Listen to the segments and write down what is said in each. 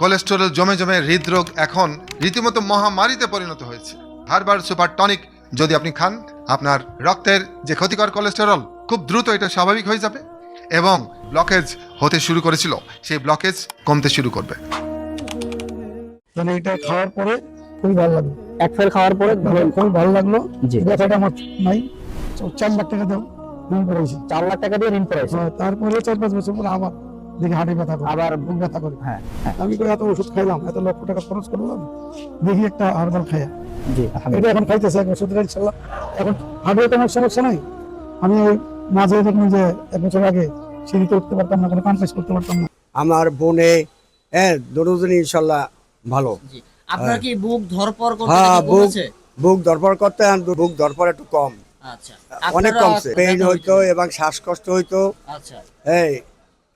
Cholesterol জমে জমে হৃদরোগ এখন রীতিমতো মহামারীতে পরিণত হয়েছে। হার্বাল সুপার টনিক যদি আপনি খান, আপনার রক্তের যে ক্ষতিকর কোলেস্টেরল খুব দ্রুত এটা স্বাভাবিক হয়ে যাবে এবং ব্লকেজ হতে শুরু করেছিল সেই ব্লকেজ কমতে শুরু করবে। মানে এটা খাওয়ার পরে খুবই ভালো লাগলো। এক ফেল খাওয়ার পরে খুবই ভালো লাগলো। জি। ব্যথাটা আমার নাই। 4 লাখ টাকা দাও ঋণ করেছি। 4 লাখ টাকা দিয়ে ঋণ করেছে। তারপরে 4-5 বছর পরে আবার দেখি হাঁটে ব্যথা করে, আবার বুক ব্যথা করে। হ্যাঁ। আমি কই এত ওষুধ খাইলাম, এত লক্ষ টাকা খরচ করলাম, দেখি একটা হার্বাল খাইয়া। জি, এটা এখন খাইতেছে 1 বছর ধরে ইনশাআল্লাহ। এখন হার্টের কোনো সমস্যা নাই। আমি ওই মাঝে যখন যে 1 বছর আগে সিঁড়িতে উঠতে পারতাম না, কোনো কাম কাজ করতে পারতাম না। আমার বোনে দুজনই ইনশাল্লাহ ভালো। জি। আপনার কি বুক ধরপড় করতে হ্যাঁ, নাকি কমেছে? বুক ধরপড় করতে বুক ধরপড় একটু কম, আচ্ছা। অনেক আপনারা কমছে। পেইন ব্যথা হইতো এবং শ্বাসকষ্ট হইতো, আচ্ছা।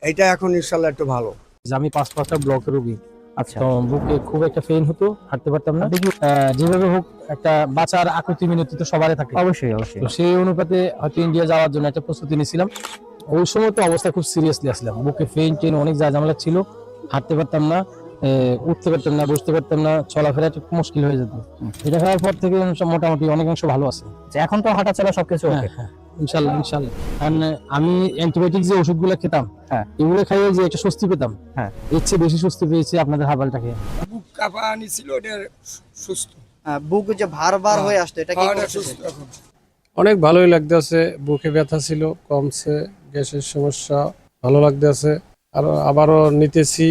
এইটা এখন ইনশাল্লাহ একটু ভালো। যে আমি 5-5টা ব্লকের রোগী। আচ্ছা। তো বুকে খুব একটা পেইন হতো, হাঁটতে পারতাম না। দেখি যেভাবে হোক একটা বাঁচার আকুতি মিনতি তো সবারই থাকে। অবশ্যই অবশ্যই। তো সেই অনুপাতে হয়তো ইন্ডিয়া যাওয়ার জন্য একটা প্রস্তুতি নিয়েছিলাম। ওই সময় তো অবস্থা খুব সিরিয়াসলি আসলাম, বুকে পেইন টেন অনেক ঝামেলা ছিল, হাঁটতে পারতাম না, উঠতে পারতাম না, বসতে পারতাম না, চলাফেরা একটু মুশকিল হয়ে যেত। এটা খাওয়ার পর থেকে মোটামুটি অনেকাংশ ভালো আছে। এখন তো হাঁটা চলা সবকিছু ওকে। হ্যাঁ, ইনশাল্লাহ ইনশাল্লাহ। কারণ আমি অ্যান্টিবায়োটিক যে ওষুধগুলো খেতাম, হ্যাঁ, এগুলো খাইয়ে যে একটা স্বস্তি পেতাম, হ্যাঁ, এর চেয়ে বেশি স্বস্তি পেয়েছি আপনাদের হার্বালটা খেয়ে। বুক কাঁপা আনিছিল, এটা সুস্থ। বুক যে ভার হয়ে আসতো, এটা কি এটা করতেছে? সুস্থ এখন। অনেক ভালোই লাগতেছে, বুকে ব্যথা ছিল কমছে, গ্যাসের সমস্যা ভালো লাগতেছে। আর আবারও নিতেছি,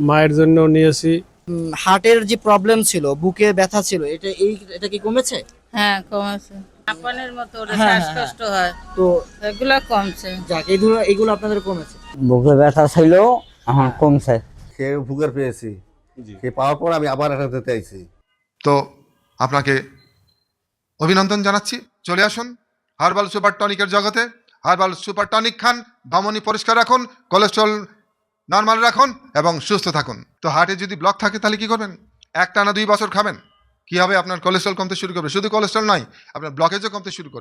মায়ের জন্য নিয়েছি। হার্টের যে প্রবলেম ছিল, বুকে ব্যথা ছিল, এটা কি কমেছে? হ্যাঁ, কমেছে। আপনার মতো ওটা হ্যাঁ, শ্বাসকষ্ট হয়, তো এগুলা কমছে। যাক, এগুলো আপনাদের কমেছে। বুকে ব্যথা ছিল, এখন কমছে। খেয়ে উপকার পেয়েছি। খেয়ে পাওয়ার পর আমি আবার এখানে যেতে আইছি। তো আপনাকে অভিনন্দন জানাচ্ছি। চলে আসুন হার্বাল সুপার টনিকের জগতে। হার্বাল সুপার টনিক খান, ধমনী পরিষ্কার রাখুন, কোলেস্ট্রল নর্মাল রাখুন এবং সুস্থ থাকুন। তো হার্টে যদি ব্লক থাকে তাহলে কি করবেন? 1 টানা 2 বছর খাবেন, কি হবে? আপনার কোলেস্ট্রল কমতে শুরু করবে। শুধু কোলেস্ট্রল নয়, আপনার ব্লকেজও কমতে শুরু করবে।